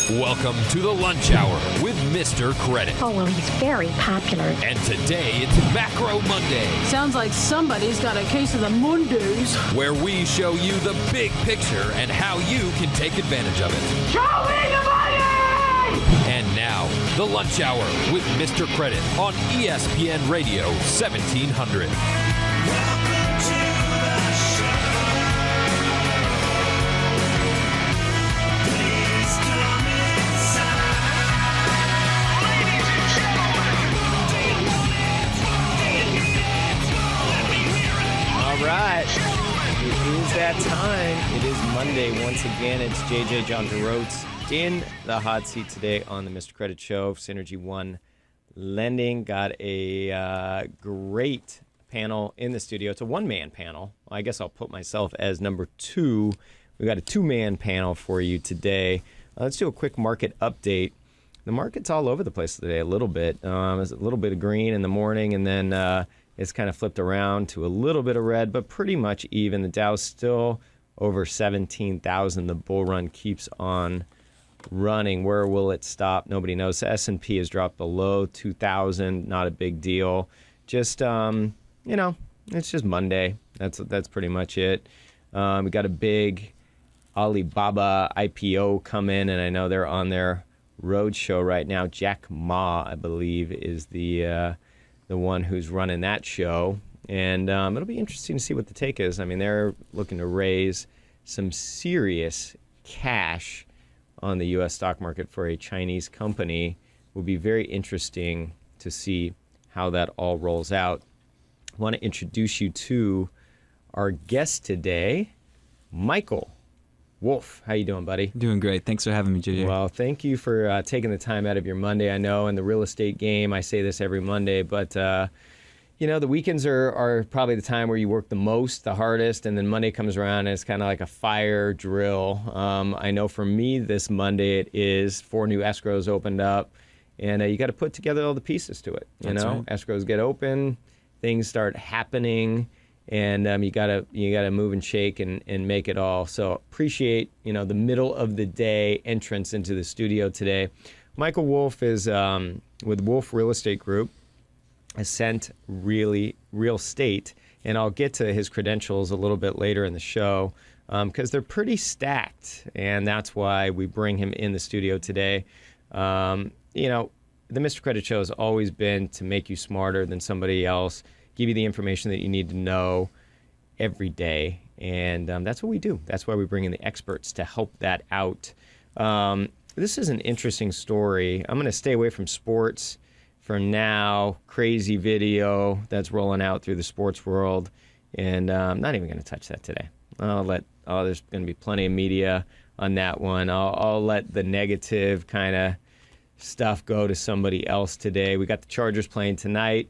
Welcome to the Lunch Hour with Mr. Credit. Oh, well, he's very popular. And today it's Macro Monday, Sounds like somebody's got a case of the Mondays. where we show you the big picture and how you can take advantage of it. Show me the money! And now, the Lunch Hour with Mr. Credit on ESPN Radio 1700. All right, it is that time. It is Monday once again. It's JJ John Jerotz in the hot seat today on the Mr. Credit Show. Synergy One Lending got a great panel in the studio. It's a one-man panel. Well, I guess I'll put myself as number two. We got a two-man panel for you today. Let's do a quick market update. The market's all over the place today a little bit. There's a little bit of green in the morning, and then it's kind of flipped around to a little bit of red, but pretty much even. The Dow's still over 17,000. The bull run keeps on running. Where will it stop? Nobody knows. The S&P has dropped below 2,000. Not a big deal. Just, it's just Monday. That's pretty much it. We got a big Alibaba IPO come in, and I know they're on their roadshow right now. Jack Ma, I believe, is the one who's running that show. And it'll be interesting to see what the take is. I mean, they're looking to raise some serious cash on the U.S. stock market for a Chinese company. It will be very interesting to see how that all rolls out. I want to introduce you to our guest today, Michael Wolf. How you doing, buddy? Doing great. Thanks for having me, JJ. Well, thank you for taking the time out of your Monday. I know in the real estate game, I say this every Monday, but the weekends are probably the time where you work the most, the hardest, and then Monday comes around and it's kind of like a fire drill. I know for me this Monday it is 4 new escrows opened up, and you got to put together all the pieces to it. That's right. Escrows get open, things start happening. And you gotta move and shake and make it all. So appreciate the middle of the day entrance into the studio today. Michael Wolf is with Wolf Real Estate Group, Ascent Real Estate, and I'll get to his credentials a little bit later in the show because they're pretty stacked, and that's why we bring him in the studio today. The Mr. Credit Show has always been to make you smarter than somebody else. Give you the information that you need to know every day. And that's what we do. That's why we bring in the experts to help that out. This is an interesting story. I'm going to stay away from sports for now. Crazy video that's rolling out through the sports world. And I'm not even going to touch that today. There's going to be plenty of media on that one. I'll let the negative kind of stuff go to somebody else today. We got the Chargers playing tonight.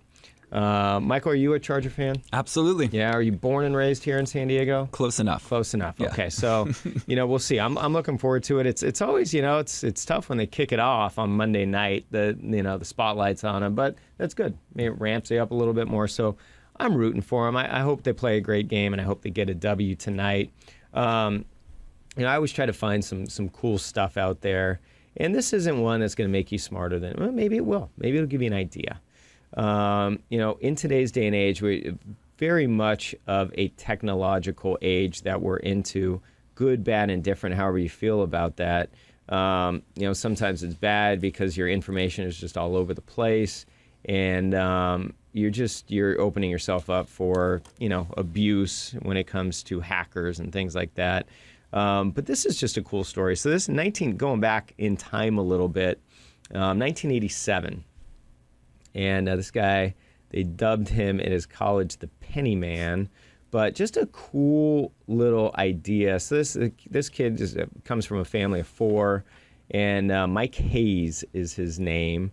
Michael, are you a Charger fan? Absolutely. Yeah. Are you born and raised here in San Diego? Close enough. Close enough. Yeah. Okay. So, we'll see. I'm looking forward to it. It's always, it's tough when they kick it off on Monday night. The spotlight's on them, but that's good. It ramps you up a little bit more. So, I'm rooting for them. I hope they play a great game, and I hope they get a W tonight. I always try to find some cool stuff out there, and this isn't one that's going to make you smarter than. Well, maybe it will. Maybe it'll give you an idea. In today's day and age, we're very much of a technological age that we're into, good, bad, and different, however you feel about that. Sometimes it's bad because your information is just all over the place, and you're opening yourself up for, abuse when it comes to hackers and things like that. But this is just a cool story. So this going back in time a little bit, 1987. And this guy, they dubbed him in his college the Penny Man, but just a cool little idea. So this kid comes from a family of 4, and Mike Hayes is his name,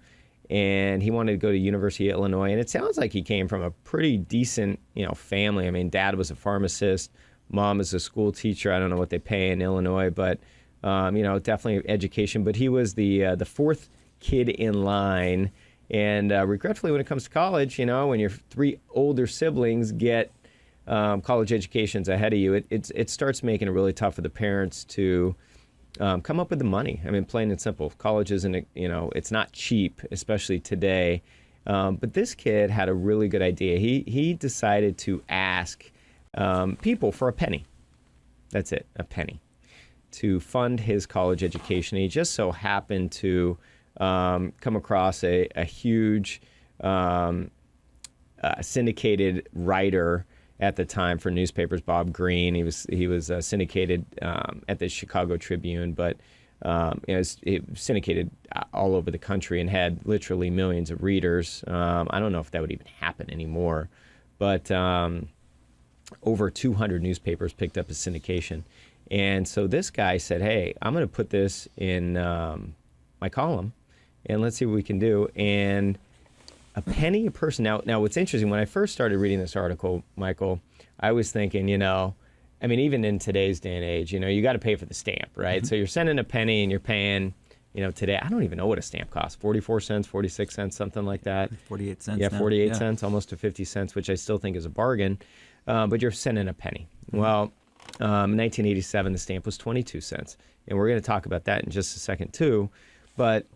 and he wanted to go to University of Illinois. And it sounds like he came from a pretty decent, family. I mean, dad was a pharmacist, mom is a school teacher. I don't know what they pay in Illinois, but definitely education. But he was the 4th kid in line. And regretfully, when it comes to college, when your 3 older siblings get college educations ahead of you, it starts making it really tough for the parents to come up with the money. I mean, plain and simple. College isn't, it's not cheap, especially today. But this kid had a really good idea. He decided to ask people for a penny. That's it, a penny, to fund his college education. He just so happened to come across a huge syndicated writer at the time for newspapers, Bob Greene. He was syndicated at the Chicago Tribune, but it was syndicated all over the country and had literally millions of readers. I don't know if that would even happen anymore, but over 200 newspapers picked up his syndication. And so this guy said, hey, I'm going to put this in my column, and let's see what we can do. And a penny a person. Now, what's interesting, when I first started reading this article, Michael, I was thinking, even in today's day and age, you got to pay for the stamp, right? Mm-hmm. So you're sending a penny and you're paying, today, I don't even know what a stamp costs, 44 cents, 46 cents, something like that. 48 cents. Yeah, now. 48 cents, almost to 50 cents, which I still think is a bargain. But you're sending a penny. Mm-hmm. Well, in 1987, the stamp was 22 cents. And we're going to talk about that in just a second, too. But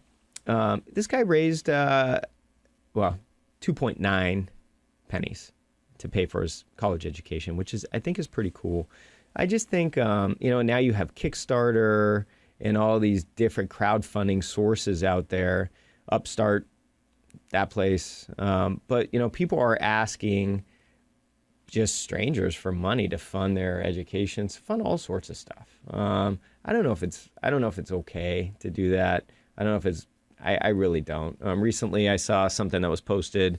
this guy raised 2.9 pennies to pay for his college education, which I think is pretty cool. I just think, now you have Kickstarter and all these different crowdfunding sources out there, Upstart, that place. But, people are asking just strangers for money to fund their educations, fund all sorts of stuff. I don't know if it's okay to do that. I don't know if it's, I really don't. Recently, I saw something that was posted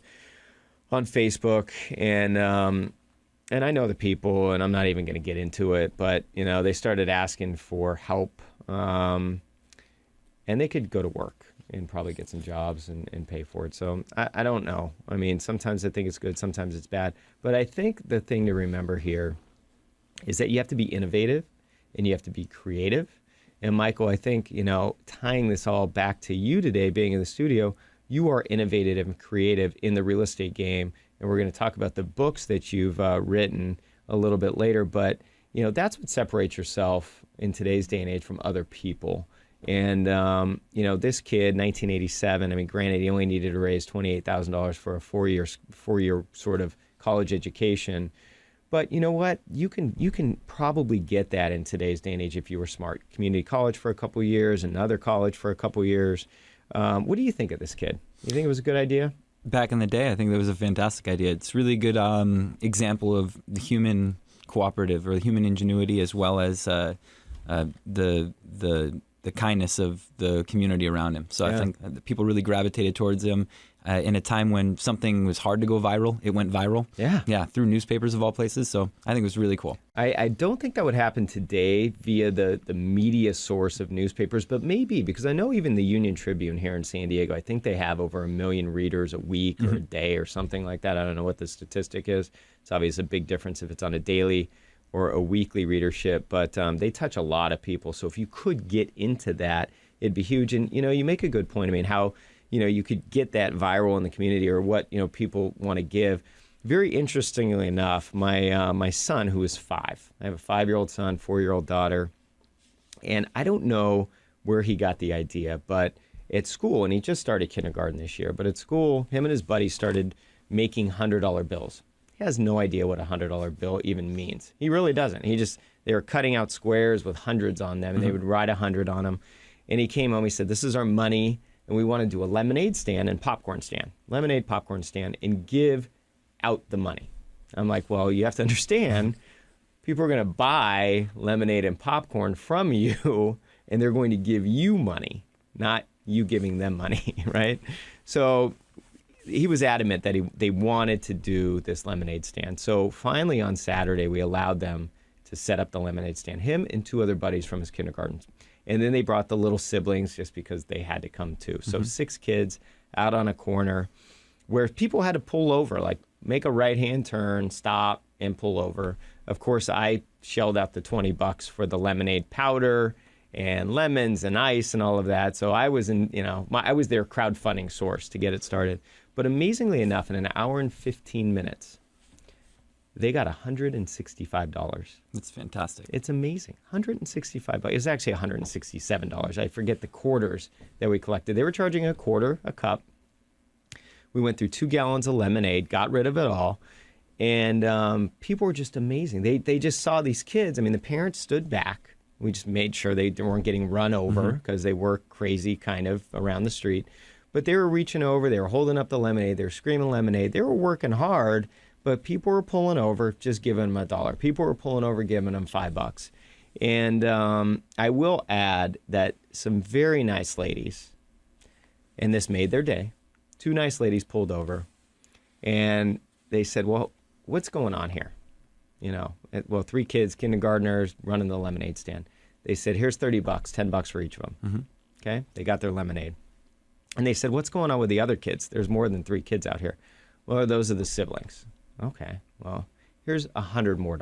on Facebook, and I know the people, and I'm not even going to get into it, but, they started asking for help, and they could go to work and probably get some jobs and pay for it. So I don't know. I mean, sometimes I think it's good, sometimes it's bad. But I think the thing to remember here is that you have to be innovative and you have to be creative. And Michael, I think, tying this all back to you today, being in the studio, you are innovative and creative in the real estate game. And we're going to talk about the books that you've written a little bit later. But, that's what separates yourself in today's day and age from other people. And, this kid, 1987, granted, he only needed to raise $28,000 for a four-year sort of college education. But you know what? You can probably get that in today's day and age if you were smart. Community college for a couple of years, another college for a couple of years. What do you think of this kid? You think it was a good idea? Back in the day, I think that was a fantastic idea. It's really good example of the human cooperative or the human ingenuity, as well as the kindness of the community around him. So I think people really gravitated towards him. In a time when something was hard to go viral, it went viral. Yeah, through newspapers of all places. So I think it was really cool. I don't think that would happen today via the media source of newspapers, but maybe, because I know even the Union Tribune here in San Diego, I think they have over 1 million readers a week or a day or something like that. I don't know what the statistic is. It's obviously a big difference if it's on a daily or a weekly readership, but they touch a lot of people. So if you could get into that, it'd be huge. And, you make a good point. How you could get that viral in the community, or what, people want to give. Very interestingly enough, my son, who is 5, I have a 5-year-old son, 4-year-old daughter, and I don't know where he got the idea, but at school, and he just started kindergarten this year, but at school, him and his buddy started making $100 bills. He has no idea what a $100 bill even means. He really doesn't. They were cutting out squares with hundreds on them, and they would write 100 on them. And he came home, he said, this is our money, and we want to do a lemonade stand and popcorn stand. Lemonade, popcorn stand, and give out the money. I'm like, well, you have to understand, people are going to buy lemonade and popcorn from you, and they're going to give you money, not you giving them money, right? So he was adamant that they wanted to do this lemonade stand. So finally on Saturday, we allowed them to set up the lemonade stand, him and 2 other buddies from his kindergarten. And then they brought the little siblings just because they had to come too. So 6 kids out on a corner where people had to pull over, like make a right-hand turn, stop, and pull over. Of course, I shelled out the $20 for the lemonade powder and lemons and ice and all of that. So I was I was their crowdfunding source to get it started. But amazingly enough, in an hour and 15 minutes, They got $165. That's fantastic. It's amazing. $165. It was actually $167. I forget the quarters that we collected. They were charging a quarter a cup. We went through 2 gallons of lemonade, got rid of it all. And people were just amazing. They just saw these kids. I mean, the parents stood back. We just made sure they weren't getting run over because they were crazy kind of around the street. But they were reaching over. They were holding up the lemonade. They were screaming lemonade. They were working hard, but people were pulling over, just giving them $1. People were pulling over, giving them $5. And I will add that some very nice ladies, and this made their day, 2 nice ladies pulled over, and they said, well, what's going on here? 3 kids, kindergartners, running the lemonade stand. They said, here's $30, $10 for each of them. Okay? They got their lemonade. And they said, what's going on with the other kids? There's more than 3 kids out here. Well, those are the siblings. Okay, well, here's $100 more.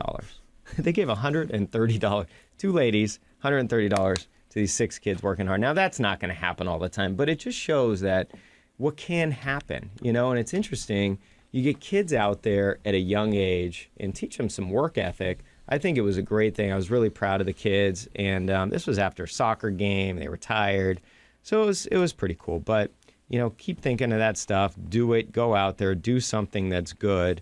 They gave $130. 2 ladies, $130 to these 6 kids working hard. Now, that's not going to happen all the time, but it just shows that what can happen, and it's interesting. You get kids out there at a young age and teach them some work ethic. I think it was a great thing. I was really proud of the kids, and this was after a soccer game. They were tired. So it was pretty cool. But, keep thinking of that stuff. Do it. Go out there. Do something that's good.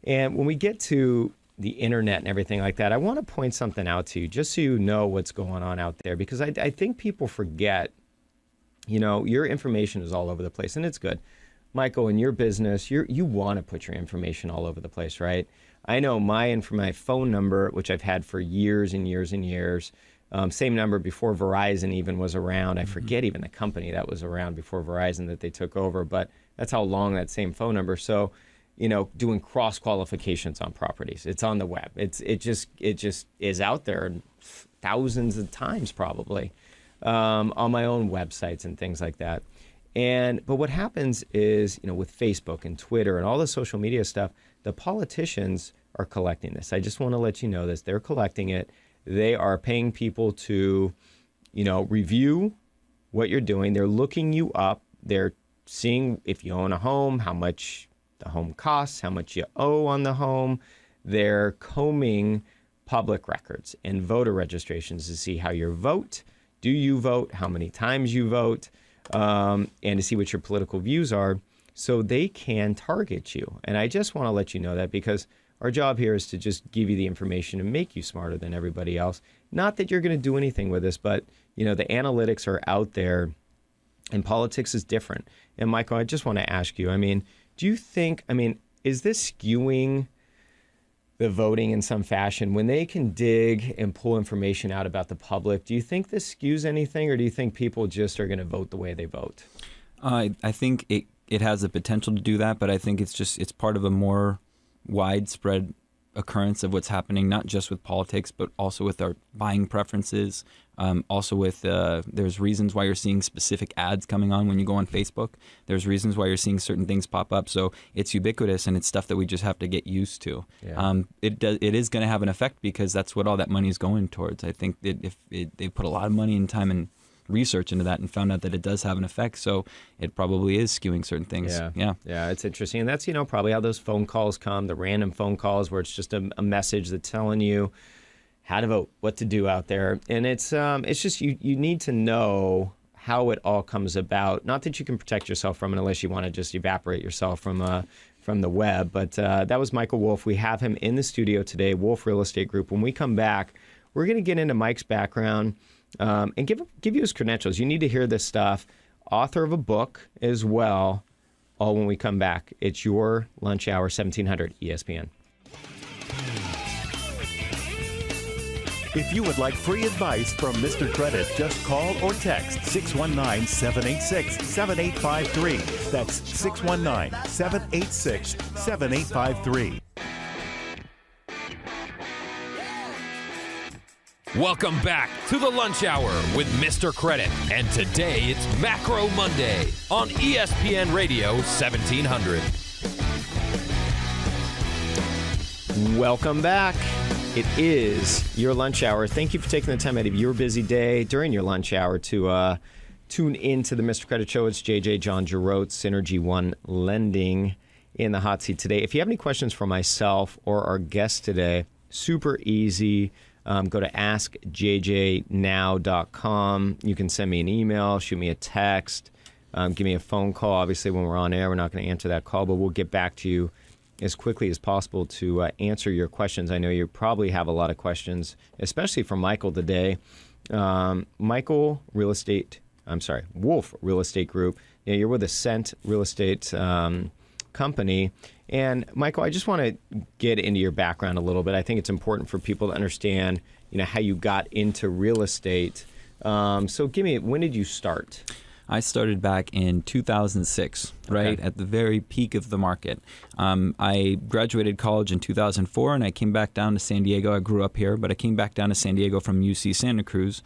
And when we get to the internet and everything like that, I want to point something out to you just so you know what's going on out there. Because I think people forget, your information is all over the place. And it's good. Michael, in your business, you want to put your information all over the place, right? I know my phone number, which I've had for years and years and years, same number before Verizon even was around. I forget even the company that was around before Verizon that they took over, but that's how long that same phone number. So, doing cross qualifications on properties, it's on the web. It just is out there thousands of times probably on my own websites and things like that. But what happens is, with Facebook and Twitter and all the social media stuff, the politicians are collecting this. I just want to let you know this. They're collecting it. They are paying people to, review what you're doing. They're looking you up. They're seeing if you own a home, how much the home costs, how much you owe on the home. They're combing public records and voter registrations to see how you vote. Do you vote? How many times you vote? And to see what your political views are so they can target you. And I just want to let you know that because our job here is to just give you the information and make you smarter than everybody else. Not that you're going to do anything with this, but, the analytics are out there and politics is different. And Michael, I just want to ask you, do you think, is this skewing the voting in some fashion? When they can dig and pull information out about the public, do you think this skews anything, or do you think people just are going to vote the way they vote? I think it has the potential to do that, but I think it's part of a more widespread occurrence of what's happening, not just with politics, but also with our buying preferences. Also with, there's reasons why you're seeing specific ads coming on when you go on Facebook. There's reasons why you're seeing certain things pop up. So it's ubiquitous, and it's stuff that we just have to get used to. Yeah. It is going to have an effect because that's what all that money is going towards. I think that if they put a lot of money and time and research into that and found out that it does have an effect. So it probably is skewing certain things. Yeah, it's interesting. And that's, probably how those phone calls come, the random phone calls where it's just a message that's telling you how to vote, what to do out there. And it's just you need to know how it all comes about. Not that you can protect yourself from it unless you want to just evaporate yourself from the web. But that was Michael Wolf. We have him in the studio today, Wolf Real Estate Group. When we come back, we're going to get into Mike's background and give you his credentials. You need to hear this stuff. Author of a book as well. All when we come back. It's your lunch hour, 1700 ESPN. If you would like free advice from Mr. Credit, just call or text 619-786-7853. That's 619-786-7853. Welcome back to the lunch hour with Mr. Credit. And today it's Macro Monday on ESPN Radio 1700. Welcome back. It is your lunch hour. Thank you for taking the time out of your busy day during your lunch hour to tune in to the Mr. Credit Show. It's JJ, John Jerotz, Synergy One Lending. in the hot seat today. If you have any questions for myself or our guest today, super easy. Go to askjjnow.com. You can send me an email, shoot me a text, give me a phone call. Obviously, when we're on air, we're not going to answer that call, but we'll get back to you as quickly as possible to answer your questions. I know you probably have a lot of questions, especially from Michael today. Wolf Real Estate Group. You know, you're with Ascent Real Estate company. And Michael, I just want to get into your background a little bit. I think it's important for people to understand, you know, how you got into real estate. So when did you start? I started back in 2006, right, at the very peak of the market. I graduated college in 2004, and I came back down to San Diego. I grew up here, but I came back down to San Diego from UC Santa Cruz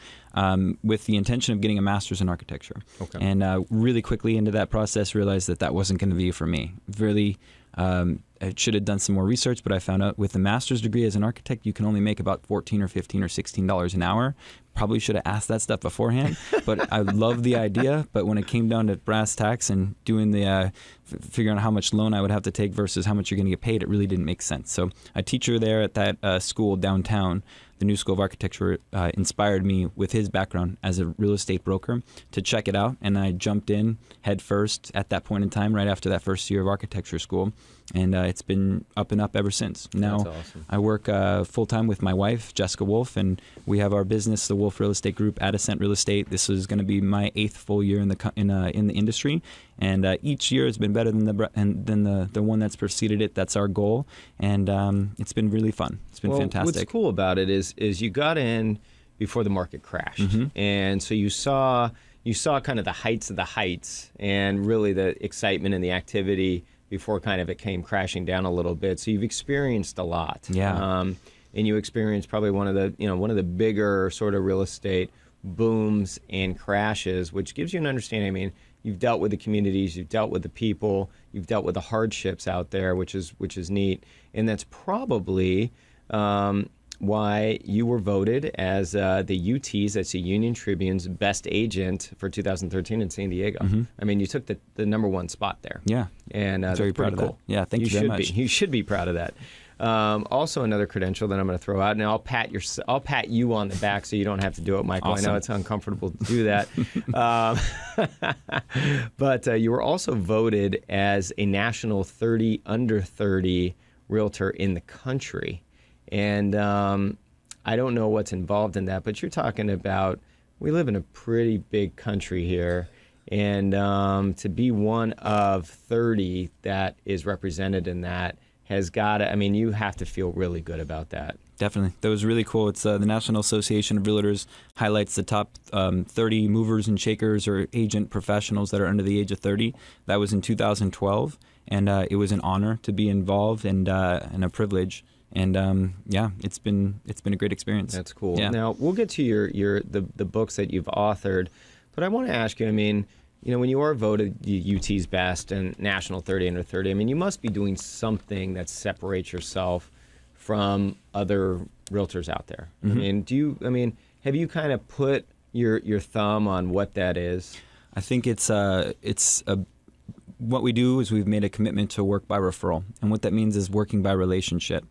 with the intention of getting a master's in architecture. Okay. And really quickly into that process, realized that wasn't going to be for me. Really, I should have done some more research, but I found out with a master's degree as an architect, you can only make about $14 or $15 or $16 an hour. Probably should have asked that stuff beforehand, but I love the idea. But when it came down to brass tacks and doing the figuring out how much loan I would have to take versus how much you're going to get paid, it really didn't make sense. So a teacher there at that school downtown, the New School of Architecture, inspired me with his background as a real estate broker to check it out. And I jumped in head first at that point in time, right after that first year of architecture school. And it's been up and up ever since. Now, that's awesome. I work full-time with my wife, Jessica Wolf, and we have our business, the Wolf Real Estate Group at Ascent Real Estate. This is going to be my 8th full year in the industry. And each year has been better than the one that's preceded it. That's our goal. And it's been really fun. It's been fantastic. What's cool about it is you got in before the market crashed. Mm-hmm. And so you saw kind of the heights of the heights and really the excitement and the activity before kind of it came crashing down a little bit. So you've experienced a lot. Yeah. And you experienced probably one of the bigger sort of real estate booms and crashes, which gives you an understanding. I mean, you've dealt with the communities, you've dealt with the people, you've dealt with the hardships out there, which is neat. And that's probably why you were voted as the UT's, that's the Union Tribune's best agent for 2013 in San Diego. Mm-hmm. I mean, you took the number one spot there. Yeah. And very proud of cool. that. Yeah, thank you very much. You should be proud of that. Also, another credential that I'm going to throw out, and I'll pat you on the back so you don't have to do it, Michael. Awesome. I know it's uncomfortable to do that. But you were also voted as a national 30 under 30 realtor in the country. And I don't know what's involved in that, but you're talking about, we live in a pretty big country here. And to be one of 30 that is represented in that has got to, I mean, you have to feel really good about that. Definitely. That was really cool. It's the National Association of Realtors highlights the top 30 movers and shakers or agent professionals that are under the age of 30. That was in 2012. And it was an honor to be involved and a privilege. And it's been a great experience. That's cool. Yeah. Now we'll get to the books that you've authored, but I want to ask you. I mean, you know, when you are voted UT's best and national 30 under 30, I mean, you must be doing something that separates yourself from other realtors out there. Mm-hmm. I mean, have you kind of put your thumb on what that is? I think what we do is we've made a commitment to work by referral. And what that means is working by relationship.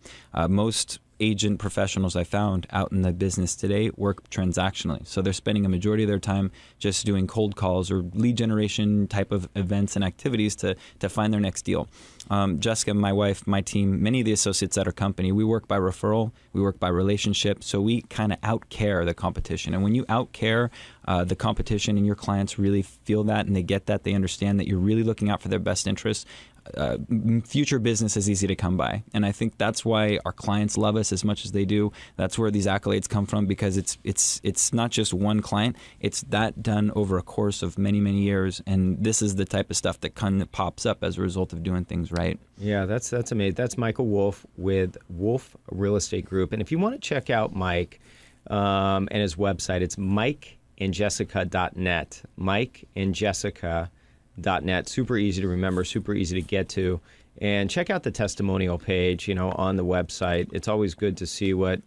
Most agent professionals I found out in the business today work transactionally. So they're spending a majority of their time just doing cold calls or lead generation type of events and activities to find their next deal. Jessica, my wife, my team, many of the associates at our company, we work by referral, we work by relationship, so we kind of out-care the competition. And when you out-care the competition and your clients really feel that and they get that, they understand that you're really looking out for their best interests, future business is easy to come by. And I think that's why our clients love us as much as they do. That's where these accolades come from, because it's not just one client. It's that done over a course of many, many years. And this is the type of stuff that kind of pops up as a result of doing things right. Yeah, that's amazing. That's Michael Wolf with Wolf Real Estate Group. And if you want to check out Mike and his website, it's mikeandjessica.net. mikeandjessica.net. Super easy to remember, super easy to get to. And check out the testimonial page, on the website. It's always good to see what,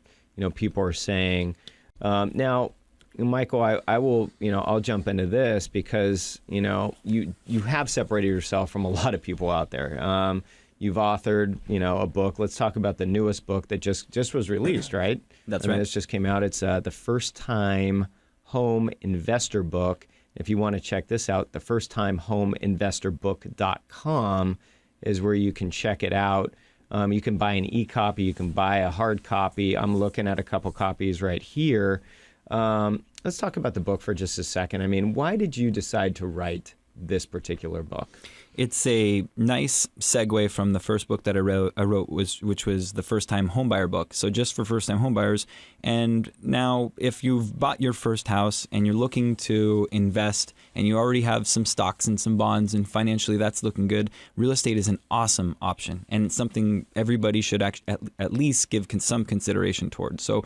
people are saying. Now, Michael, I will, I'll jump into this because, you have separated yourself from a lot of people out there. You've authored, a book. Let's talk about the newest book that just was released, right? That's right. right. This just came out. It's the First Time Home Investor Book. If you want to check this out, thefirsthomehomeinvestorbook.com is where you can check it out. You can buy an e-copy. You can buy a hard copy. I'm looking at a couple copies right here. Let's talk about the book for just a second. I mean, why did you decide to write this particular book? It's a nice segue from the first book that I wrote, which was the First Time Homebuyer book. So just for first-time homebuyers. And now, if you've bought your first house and you're looking to invest and you already have some stocks and some bonds and financially that's looking good, real estate is an awesome option and it's something everybody should at least give some consideration towards. So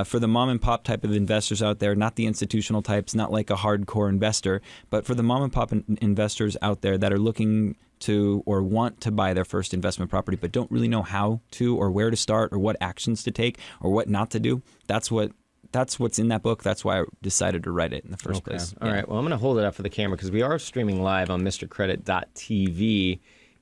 for the mom and pop type of investors out there, not the institutional types, not like a hardcore investor, but for the mom and pop investors out there that are looking to or want to buy their first investment property but don't really know how to or where to start or what actions to take or what not to do, that's what's in that book. That's why I decided to write it in the first place. All right. Well, I'm going to hold it up for the camera because we are streaming live on MrCredit.tv,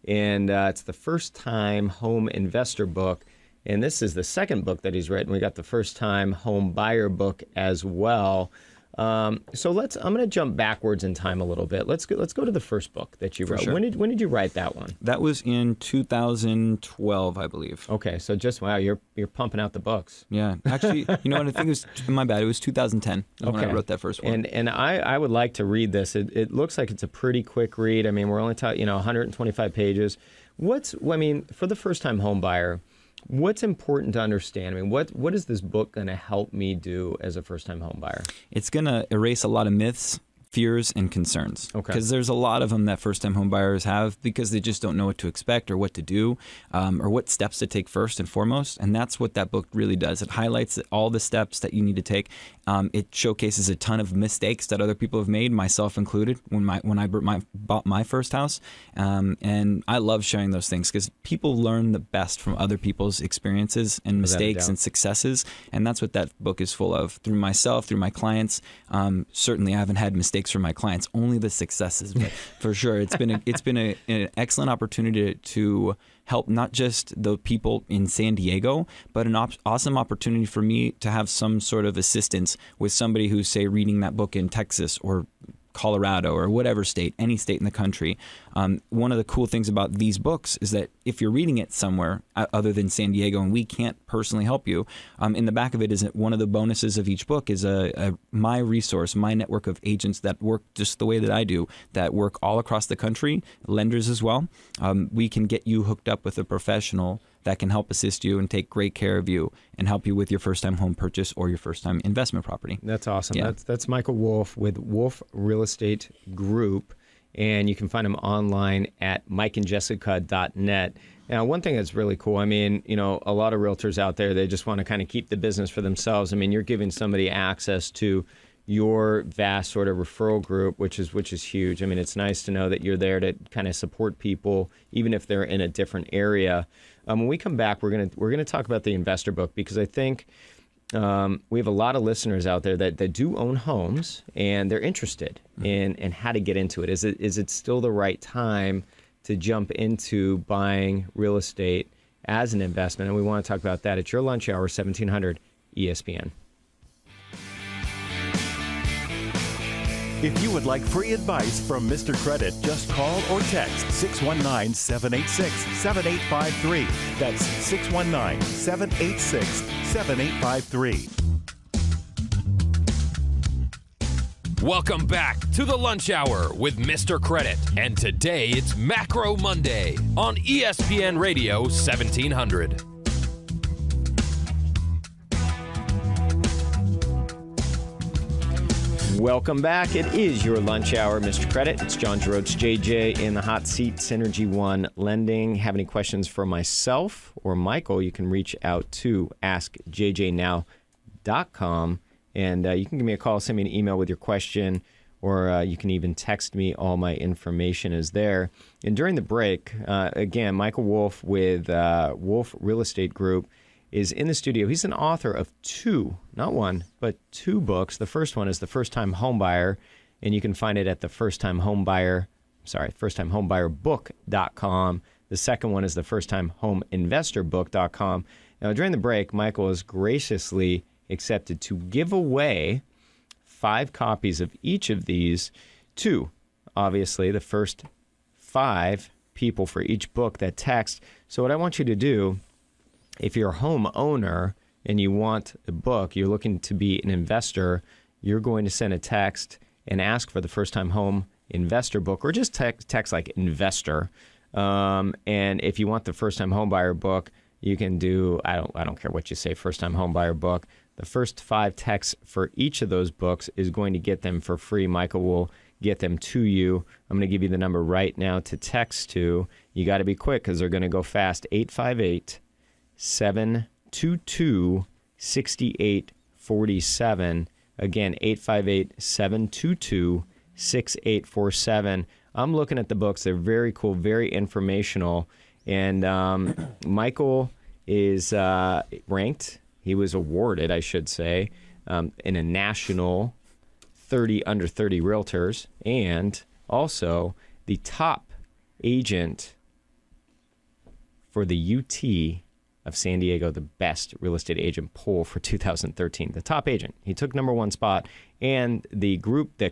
and it's the First Time Home Investor Book, and this is the second book that he's written. We got the First Time Home Buyer book as well. So I'm going to jump backwards in time a little bit. Let's go to the first book that you wrote. Sure. When did you write that one? That was in 2012, I believe. Okay, so wow, you're pumping out the books. Yeah, actually, you know what? I think it was my bad. It was 2010 when I wrote that first one. And I would like to read this. It looks like it's a pretty quick read. I mean, we're only talking 125 pages. For the first time home buyer, what's important to understand? I mean, what is this book going to help me do as a first-time home buyer? It's going to erase a lot of myths, fears, and concerns. Okay. Because there's a lot of them that first-time home buyers have because they just don't know what to expect or what to do or what steps to take first and foremost. And that's what that book really does. It highlights all the steps that you need to take. It showcases a ton of mistakes that other people have made, myself included, when I bought my first house. And I love sharing those things because people learn the best from other people's experiences and mistakes and successes. And that's what that book is full of. Through myself, through my clients. Certainly, I haven't had mistakes from my clients, only the successes. But for sure, it's been an excellent opportunity to help not just the people in San Diego, but an awesome opportunity for me to have some sort of assistance with somebody who's, say, reading that book in Texas or Colorado or whatever state, any state in the country. One of the cool things about these books is that if you're reading it somewhere other than San Diego and we can't personally help you, in the back of it is one of the bonuses of each book is my resource, my network of agents that work just the way that I do, that work all across the country, lenders as well. We can get you hooked up with a professional that can help assist you and take great care of you and help you with your first-time home purchase or your first-time investment property. That's awesome. Yeah. That's Michael Wolf with Wolf Real Estate Group, and you can find him online at mikeandjessica.net. Now, one thing that's really cool, a lot of realtors out there, they just want to kind of keep the business for themselves. You're giving somebody access to your vast sort of referral group, which is huge. It's nice to know that you're there to kind of support people, even if they're in a different area. When we come back, we're gonna talk about the investor book because I think we have a lot of listeners out there that do own homes and they're interested in how to get into it. Is it still the right time to jump into buying real estate as an investment? And we want to talk about that. It's your lunch hour, 1700 ESPN. If you would like free advice from Mr. Credit, just call or text 619-786-7853. That's 619-786-7853. Welcome back to the Lunch Hour with Mr. Credit. And today it's Macro Monday on ESPN Radio 1700. Welcome back. It is your lunch hour, Mr. Credit. It's John Jerotz, JJ in the hot seat, Synergy One Lending. Have any questions for myself or Michael, you can reach out to askjjnow.com. And you can give me a call, send me an email with your question, or you can even text me. All my information is there. And during the break, again, Michael Wolf with Wolf Real Estate Group is in the studio. He's an author of two, not one, but two books. The first one is The First Time Home Buyer, and you can find it at the firsthomebuyerbook.com. The second one is the firsttimehomeinvestorbook.com. Now, during the break, Michael has graciously accepted to give away 5 copies of each of these to, obviously, the first 5 people for each book that text. So what I want you to do, if you're a homeowner and you want a book, you're looking to be an investor, you're going to send a text and ask for the First-Time Home Investor book, or just text like investor. And if you want the First-Time Home Buyer book, you can do, I don't care what you say, First-Time Home Buyer book. The first 5 texts for each of those books is going to get them for free. Michael will get them to you. I'm going to give you the number right now to text to. You got to be quick because they're going to go fast. 858-722-6847. Again, 858-722-6847. I'm looking at the books. They're very cool, very informational. And Michael is ranked. He was awarded, I should say, in a national 30 under 30 realtors, and also the top agent for the UT of San Diego, the best real estate agent poll for 2013. The top agent. He took number 1 spot, and the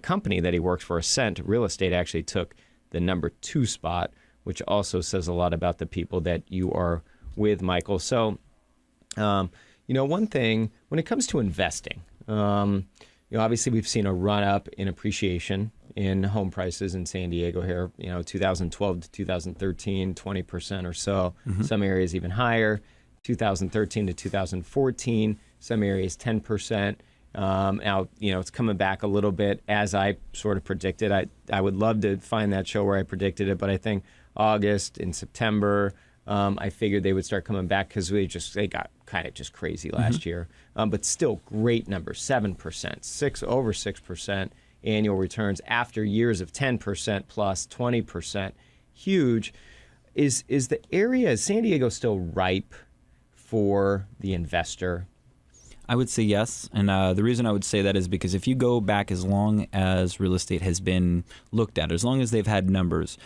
company that he works for, Ascent Real Estate, actually took the number 2 spot, which also says a lot about the people that you are with, Michael. So, one thing when it comes to investing, obviously we've seen a run up in appreciation in home prices in San Diego here. 2012 to 2013, 20% or so. Mm-hmm. Some areas even higher. 2013 to 2014, some areas 10%. Now, it's coming back a little bit as I sort of predicted. I would love to find that show where I predicted it, but I think August and September, I figured they would start coming back because they got kind of just crazy last year. But still great numbers, 7%, over 6% annual returns after years of 10% plus 20%. Huge. Is the area, is San Diego still ripe for the investor? I would say yes, and the reason I would say that is because if you go back as long as real estate has been looked at, as long as they've had numbers,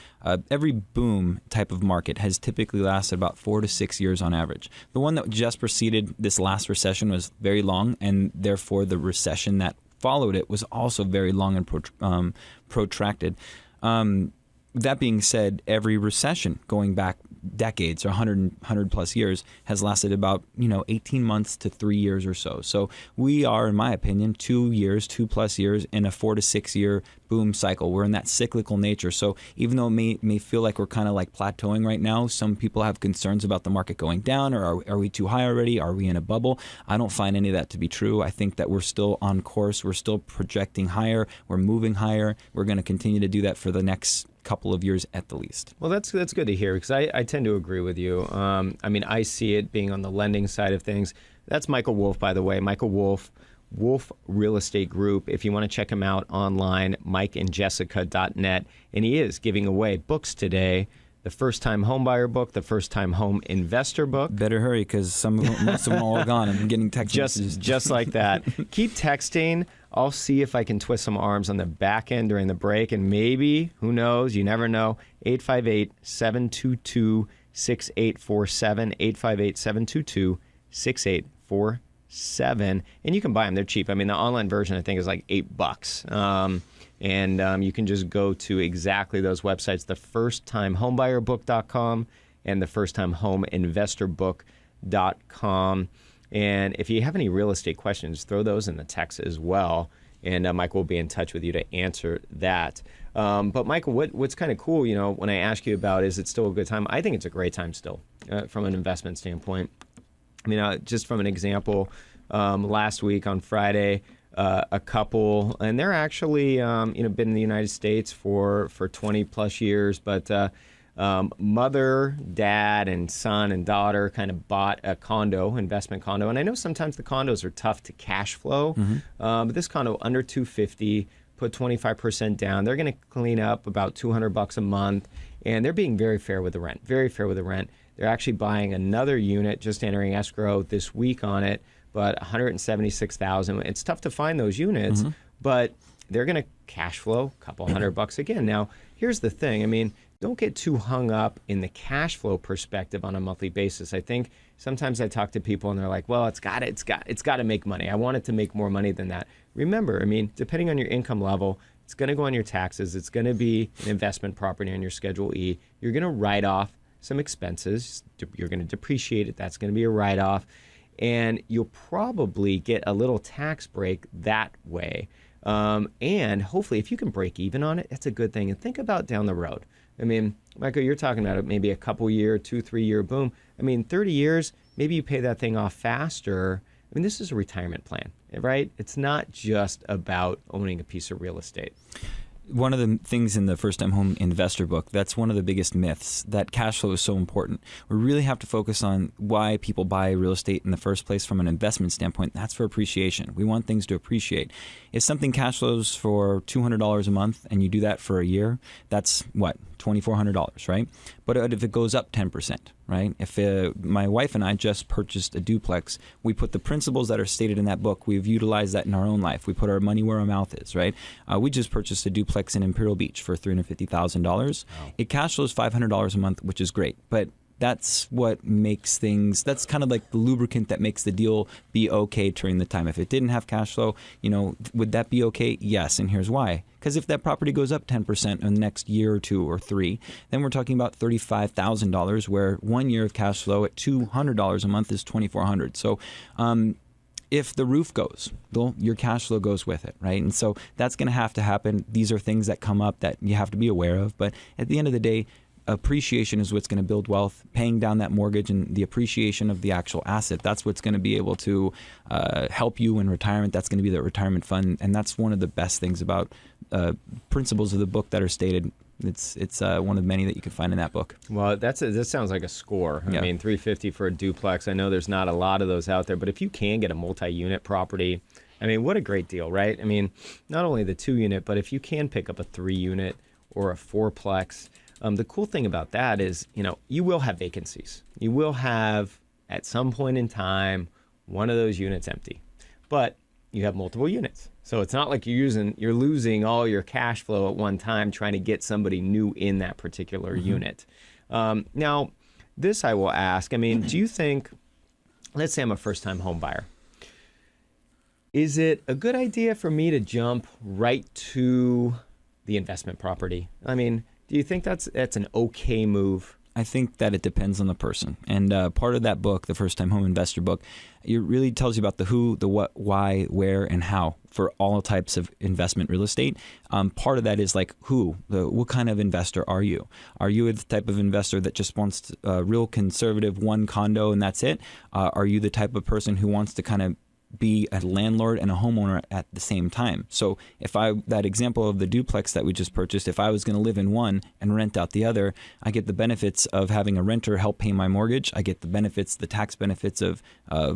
every boom type of market has typically lasted about 4 to 6 years on average. The one that just preceded this last recession was very long, and therefore the recession that followed it was also very long and protracted. That being said, every recession going back decades or 100 plus years has lasted about 18 months to 3 years or so. So we are, in my opinion, 2 plus years in a 4 to 6 year boom cycle. We're in that cyclical nature. So even though it may feel like we're kind of like plateauing right now, some people have concerns about the market going down, or are we too high already? Are we in a bubble? I don't find any of that to be true. I think that we're still on course. We're still projecting higher. We're moving higher. We're going to continue to do that for the next couple of years at the least. Well, that's good to hear, because I tend to agree with you. I see it being on the lending side of things. That's Michael Wolf, by the way. Michael Wolf, Wolf Real Estate Group. If you want to check him out online, mikeandjessica.net. And he is giving away books today. The First-Time Home Buyer book, the First-Time Home Investor book. Better hurry, because most of them are all gone. I'm getting text messages. Just like that. Keep texting. I'll see if I can twist some arms on the back end during the break, and maybe, who knows, you never know, 858-722-6847, 858-722-6847, and you can buy them. They're cheap. The online version, I think, is like $8. And you can just go to exactly those websites, the firsttimehomebuyerbook.com and the firsttimehomeinvestorbook.com. And if you have any real estate questions, throw those in the text as well, and Mike will be in touch with you to answer that. But Michael, what's kind of cool, when I ask you about, is it still a good time? I think it's a great time still, from an investment standpoint. Just from an example, last week on Friday, a couple, and they're actually been in the United States for 20 plus years, but mother, dad, and son and daughter kind of bought a investment condo. And I know sometimes the condos are tough to cash flow, but this condo under $250, put 25% down. They're going to clean up about $200 a month, and they're being very fair with the rent. Very fair with the rent. They're actually buying another unit, just entering escrow this week on it, but $176,000. It's tough to find those units, but they're going to cash flow a couple $100 again. Now, here's the thing. don't get too hung up in the cash flow perspective on a monthly basis. I think sometimes I talk to people and they're like, well, it's got to make money. I want it to make more money than that. Remember, I mean, depending on your income level, it's going to go on your taxes. It's going to be an investment property on your Schedule E. You're going to write off some expenses. You're going to depreciate it. That's going to be a write-off. And you'll probably get a little tax break that way. And hopefully, if you can break even on it, that's a good thing. And think about down the road. I mean, Michael, you're talking about maybe a couple year, 2-3 year boom. I mean, 30 years, maybe you pay that thing off faster. I mean, this is a retirement plan, right? It's not just about owning a piece of real estate. One of the things in the First Time Home Investor book, that's one of the biggest myths, that cash flow is so important. We really have to focus on why people buy real estate in the first place from an investment standpoint. That's for appreciation. We want things to appreciate. If something cash flows for $200 a month and you do that for a year, that's what? $2,400, right? But if it goes up 10%, right? If my wife and I just purchased a duplex, we put the principles that are stated in that book, we've utilized that in our own life. We put our money where our mouth is, right? We just purchased a duplex in Imperial Beach for $350,000. Wow. It cash flows $500 a month, which is great. But that's what makes things, that's kind of like the lubricant that makes the deal be okay during the time. If it didn't have cash flow, would that be okay? Yes, and here's why. Because if that property goes up 10% in the next year or 2 or 3, then we're talking about $35,000, where 1 year of cash flow at $200 a month is $2,400. So if the roof goes, your cash flow goes with it, right? And so that's going to happen. These are things that come up that you have to be aware of. But at the end of the day, appreciation is what's going to build wealth. Paying down that mortgage and the appreciation of the actual asset, that's what's going to be able to help you in retirement. That's going to be the retirement fund. And that's one of the best things about principles of the book that are stated. It's one of many that you can find in that book. Well, this sounds like a score. Yeah. I mean, $350 for a duplex. I know there's not a lot of those out there, but if you can get a multi-unit property, I mean, what a great deal, right? I mean, not only the 2-unit, but if you can pick up a 3-unit or a 4-plex, the cool thing about that is, you will have vacancies. You will have, at some point in time, one of those units empty. But you have multiple units. So it's not like you're losing all your cash flow at one time trying to get somebody new in that particular unit. Now, this I will ask, I mean, do you think, let's say I'm a first-time home buyer. Is it a good idea for me to jump right to the investment property? I mean, do you think that's an okay move? I think that it depends on the person. And part of that book, the First Time Home Investor book, it really tells you about the who, the what, why, where, and how for all types of investment real estate. Part of that is like what kind of investor are you? Are you the type of investor that just wants a real conservative one condo and that's it? Are you the type of person who wants to kind of be a landlord and a homeowner at the same time? So that example of the duplex that we just purchased, if I was going to live in one and rent out the other, I get the benefits of having a renter help pay my mortgage. I get the tax benefits of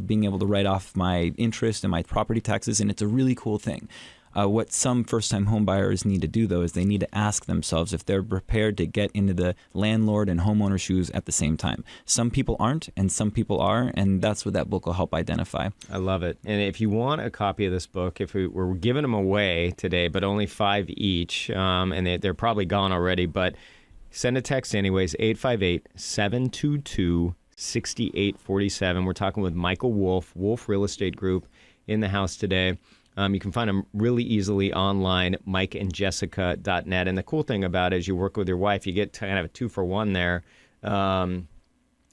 being able to write off my interest and my property taxes, and it's a really cool thing. What some first-time home buyers need to do, though, is they need to ask themselves if they're prepared to get into the landlord and homeowner shoes at the same time. Some people aren't, and some people are, and that's what that book will help identify. I love it. And if you want a copy of this book, we're giving them away today, but only 5 each, and they're probably gone already, but send a text anyways, 858-722-6847. We're talking with Michael Wolf Real Estate Group, in the house today. You can find them really easily online, mikeandjessica.net. And the cool thing about it is you work with your wife, you get kind of a 2-for-1 there. And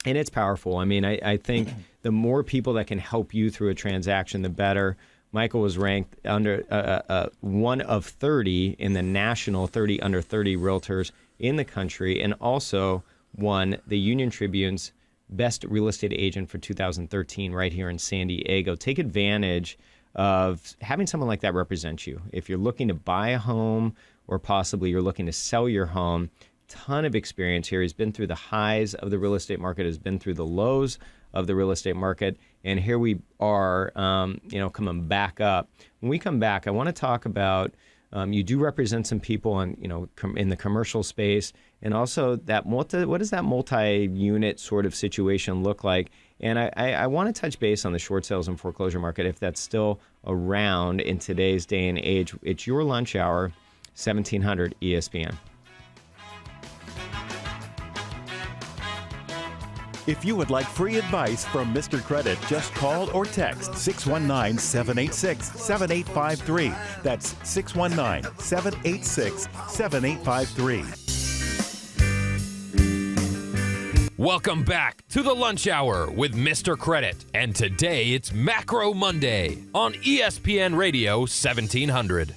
it's powerful. I mean, I think the more people that can help you through a transaction, the better. Michael was ranked under one of 30 in the national 30 under 30 realtors in the country, and also won the Union Tribune's Best Real Estate Agent for 2013 right here in San Diego. Take advantage of having someone like that represent you. If you're looking to buy a home or possibly you're looking to sell your home, ton of experience here. He's been through the highs of the real estate market, has been through the lows of the real estate market, and here we are, coming back up. When we come back, I want to talk about you do represent some people in the commercial space, and also what does that multi-unit sort of situation look like? And I want to touch base on the short sales and foreclosure market, if that's still around in today's day and age. It's your lunch hour, 1700 ESPN. If you would like free advice from Mr. Credit, just call or text 619-786-7853. That's 619-786-7853. Welcome back to the Lunch Hour with Mr. Credit. And today it's Macro Monday on ESPN Radio 1700.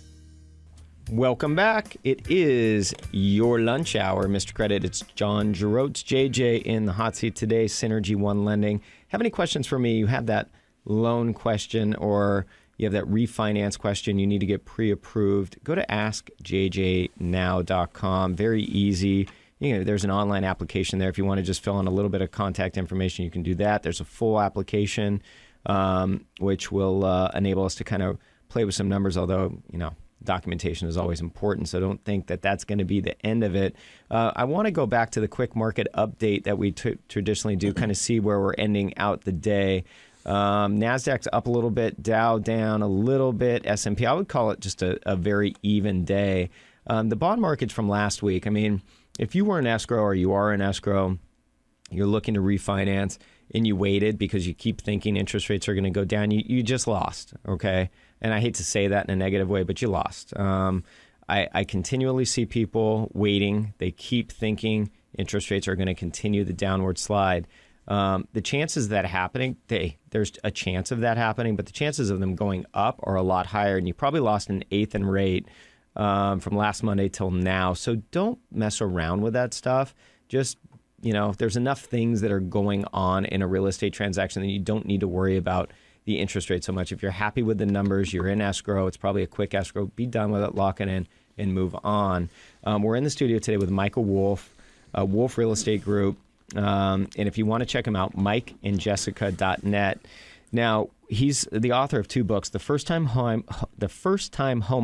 Welcome back. It is your lunch hour, Mr. Credit. It's John Jerotz, JJ in the hot seat today, Synergy One Lending. Have any questions for me? You have that loan question or you have that refinance question you need to get pre-approved. Go to askjjnow.com. Very easy. There's an online application there. If you want to just fill in a little bit of contact information, you can do that. There's a full application, which will enable us to kind of play with some numbers, although, documentation is always important, so don't think that that's going to be the end of it. I want to go back to the quick market update that we traditionally do, kind of see where we're ending out the day. NASDAQ's up a little bit, Dow down a little bit, S&P. I would call it just a very even day. The bond markets from last week, if you were in escrow or you are in escrow, you're looking to refinance, and you waited because you keep thinking interest rates are going to go down, you just lost, okay? And I hate to say that in a negative way, but you lost. I continually see people waiting. They keep thinking interest rates are going to continue the downward slide. The chances of that happening, there's a chance of that happening, but the chances of them going up are a lot higher. And you probably lost an eighth in rate from last Monday till now. So don't mess around with that stuff. Just, there's enough things that are going on in a real estate transaction that you don't need to worry about the interest rate so much. If you're happy with the numbers, you're in escrow, it's probably a quick escrow. Be done with it, lock it in, and move on. We're in the studio today with Michael Wolf, Wolf Real Estate Group. And if you want to check him out, mikeandjessica.net. Now, he's the author of two books, the First Time Home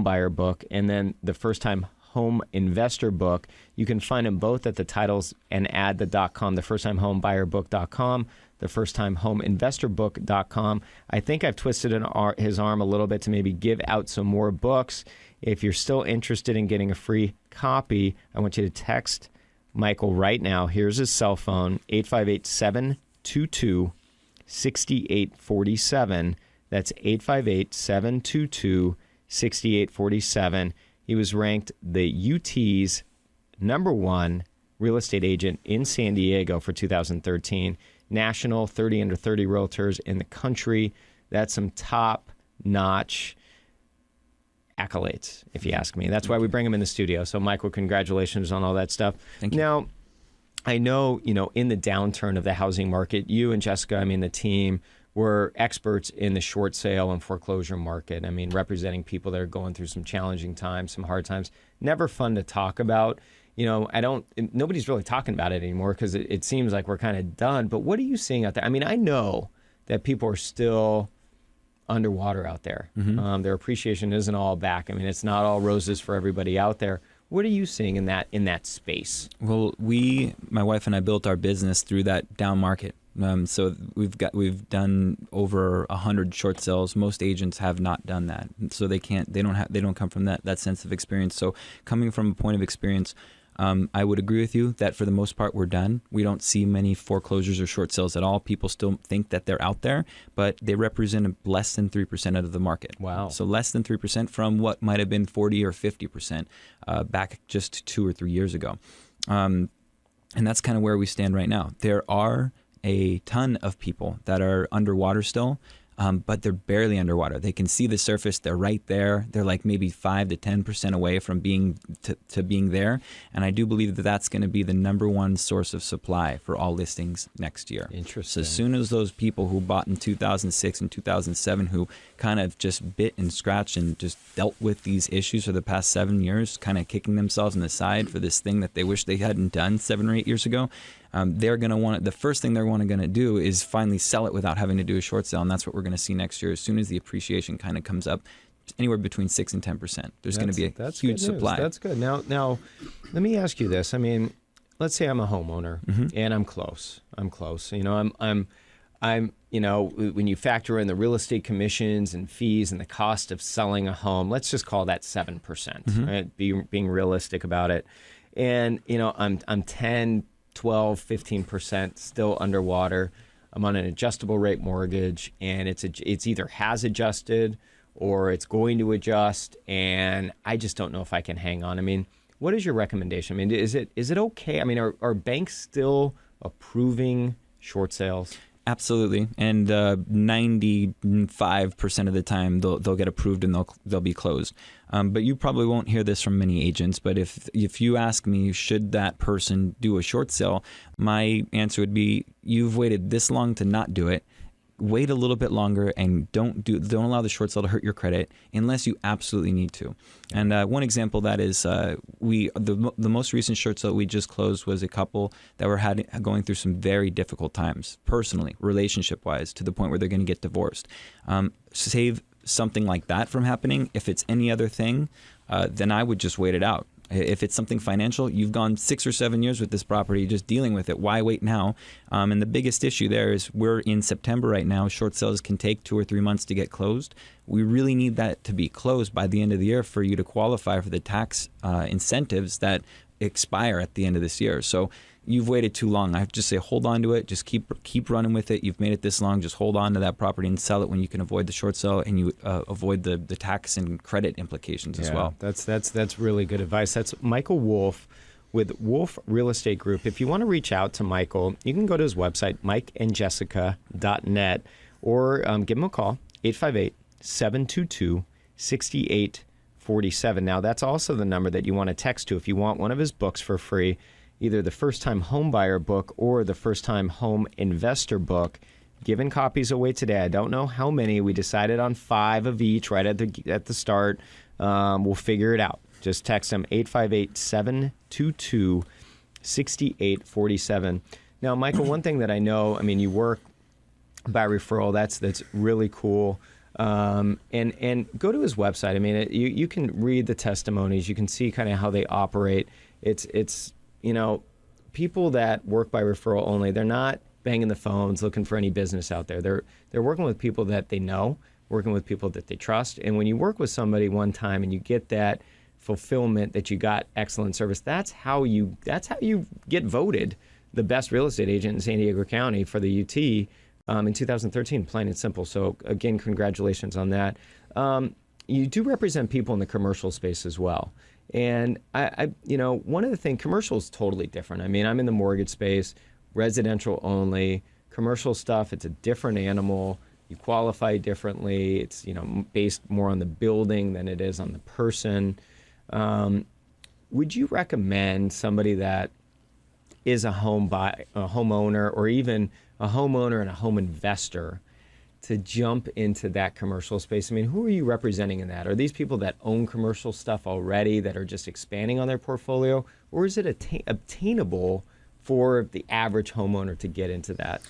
Buyer book, and then the First Time Home Investor book. You can find them both at the titles and add the .com, the firsttimehomebuyerbook.com, the firsttimehomeinvestorbook.com. I think I've twisted his arm a little bit to maybe give out some more books. If you're still interested in getting a free copy, I want you to text Michael right now. Here's his cell phone, 858-722-6847. That's 858-722-6847. He was ranked the UT's #1 real estate agent in San Diego for 2013. National 30 under 30 realtors in the country. That's some top-notch accolades, if you ask me. That's why we bring him in the studio. So, Michael, congratulations on all that stuff. Thank you. Now, I know, in the downturn of the housing market, you and Jessica, the team, were experts in the short sale and foreclosure market. Representing people that are going through some challenging times, some hard times. Never fun to talk about. Nobody's really talking about it anymore because it seems like we're kind of done. But what are you seeing out there? I know that people are still underwater out there. Mm-hmm. Their appreciation isn't all back. It's not all roses for everybody out there. What are you seeing in that space? Well, my wife and I built our business through that down market. So we've done over 100 short sales. Most agents have not done that, so they don't come from that sense of experience. So coming from a point of experience, I would agree with you that for the most part we're done. We don't see many foreclosures or short sales at all. People still think that they're out there, but they represent less than 3% of the market. Wow. So less than 3% from what might have been 40 or 50% back just 2 or 3 years ago. And that's kind of where we stand right now. There are a ton of people that are underwater still, but they're barely underwater. They can see the surface. They're right there. They're like maybe 5 to 10% away from being to being there. And I do believe that that's going to be the #1 source of supply for all listings next year. Interesting. So as soon as those people who bought in 2006 and 2007, who kind of just bit and scratched and just dealt with these issues for the past 7 years, kind of kicking themselves in the side for this thing that they wish they hadn't done 7 or 8 years ago, they're going to want the first thing they're going to do is finally sell it without having to do a short sale, and that's what we're going to see next year. As soon as the appreciation kind of comes up, anywhere between 6 and 10%, there's going to be a huge supply. That's good. Now, let me ask you this. Let's say I'm a homeowner and I'm close. I'm when you factor in the real estate commissions and fees and the cost of selling a home, let's just call that 7%. Right? Being realistic about it, and I'm 10, 12, 15% still underwater. I'm on an adjustable rate mortgage, and it's either has adjusted or it's going to adjust, and I just don't know if I can hang on. I mean, what is your recommendation? I mean, is it okay? I mean, are banks still approving short sales? Absolutely, and 95% of the time they'll get approved and they'll be closed. But you probably won't hear this from many agents. But if you ask me, should that person do a short sale, my answer would be, you've waited this long to not do it. Wait a little bit longer and don't allow the short sale to hurt your credit unless you absolutely need to. And one example of that is the most recent short sale we just closed was a couple that were going through some very difficult times personally, relationship-wise, to the point where they're going to get divorced. Save something like that from happening. If it's any other thing, then I would just wait it out. If it's something financial, you've gone 6 or 7 years with this property just dealing with it. Why wait now? And the biggest issue there is we're in September right now. Short sales can take 2 or 3 months to get closed. We really need that to be closed by the end of the year for you to qualify for the tax incentives that expire at the end of this year. So you've waited too long. I just say hold on to it. Just keep running with it. You've made it this long. Just hold on to that property and sell it when you can avoid the short sale and you avoid the tax and credit implications as well. That's really good advice. That's Michael Wolf with Wolf Real Estate Group. If you want to reach out to Michael, you can go to his website, mikeandjessica.net, or give him a call, 858-722-6847. Now, that's also the number that you want to text to if you want one of his books for free, either the First-Time Home Buyer book or the First-Time Home Investor book. Giving copies away today. I don't know how many. We decided on 5 of each right at the start. We'll figure it out. Just text them, 858-722-6847. Now, Michael, one thing that I know, I mean, you work by referral. That's really cool. And go to his website. I mean, you can read the testimonies. You can see kind of how they operate. It's people that work by referral only, they're not banging the phones looking for any business out there. They're working with people that they know, working with people that they trust. And when you work with somebody one time and you get that fulfillment that you got excellent service, that's how you get voted the best real estate agent in San Diego County for the UT in 2013, plain and simple. So again, congratulations on that. You do represent people in the commercial space as well. And I one of the things, commercial is totally different. I mean, I'm in the mortgage space, residential only. Commercial stuff, it's a different animal. You qualify differently. It's, based more on the building than it is on the person. Would you recommend somebody that is a homeowner, or even a homeowner and a home investor, to jump into that commercial space? I mean, who are you representing in that? Are these people that own commercial stuff already that are just expanding on their portfolio? Or is it obtainable for the average homeowner to get into that?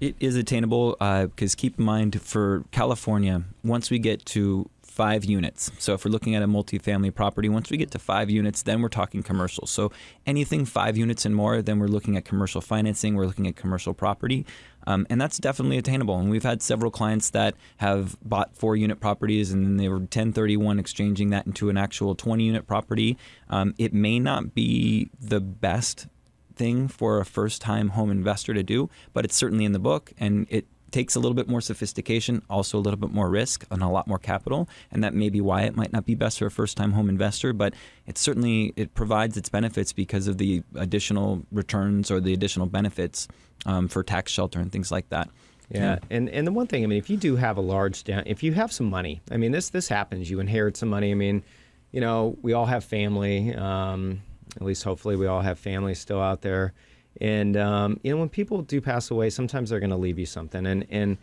It is attainable because keep in mind, for California, once we get to 5 units, so if we're looking at a multifamily property, once we get to 5 units, then we're talking commercial. So anything 5 units and more, then we're looking at commercial financing, we're looking at commercial property. And that's definitely attainable. And we've had several clients that have bought 4-unit properties and then they were 1031 exchanging that into an actual 20-unit property. It may not be the best thing for a first-time home investor to do, but it's certainly in the book, and it takes a little bit more sophistication, also a little bit more risk and a lot more capital, and that may be why it might not be best for a first-time home investor, but it provides its benefits because of the additional returns or the additional benefits for tax shelter and things like that. Yeah, and the one thing, I mean, if you do have if you have some money, I mean, this happens, you inherit some money. I mean, we all have family, at least hopefully we all have families still out there. And, when people do pass away, sometimes they're going to leave you something. And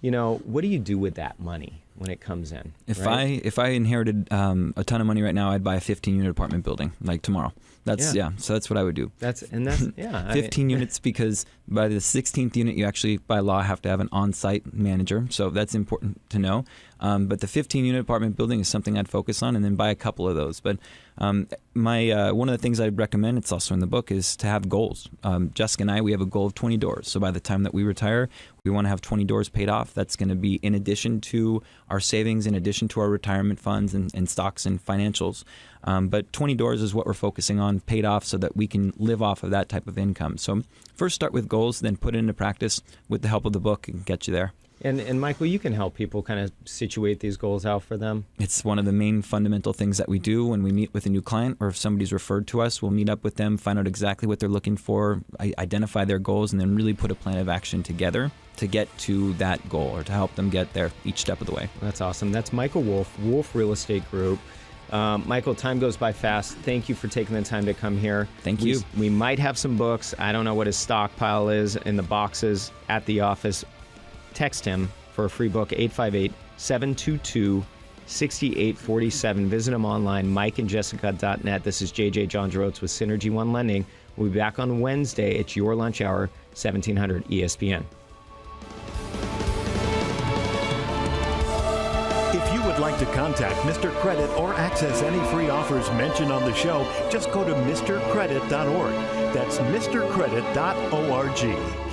what do you do with that money when it comes in? If I inherited a ton of money right now, I'd buy a 15-unit apartment building like tomorrow. So that's what I would do. 15 units, because by the 16th unit, you actually, by law, have to have an on-site manager. So that's important to know. But the 15-unit apartment building is something I'd focus on, and then buy a couple of those. But one of the things I'd recommend, it's also in the book, is to have goals. Jessica and I, we have a goal of 20 doors. So by the time that we retire, we want to have 20 doors paid off. That's going to be in addition to our savings in addition to our retirement funds and stocks and financials. But 20 doors is what we're focusing on, paid off so that we can live off of that type of income. So first start with goals, then put it into practice with the help of the book and get you there. And Michael, you can help people kind of situate these goals out for them. It's one of the main fundamental things that we do when we meet with a new client, or if somebody's referred to us, we'll meet up with them, find out exactly what they're looking for, identify their goals, and then really put a plan of action together to get to that goal or to help them get there each step of the way. That's awesome. That's Michael Wolf, Wolf Real Estate Group. Michael, time goes by fast. Thank you for taking the time to come here. Thank you. We might have some books. I don't know what his stockpile is in the boxes at the office. Text him for a free book, 858-722-6847. Visit him online, mikeandjessica.net. This is JJ John Jerotz with Synergy One Lending. We'll be back on Wednesday. It's your lunch hour, 1700 ESPN. If you would like to contact Mr. Credit or access any free offers mentioned on the show, just go to mrcredit.org. That's mrcredit.org.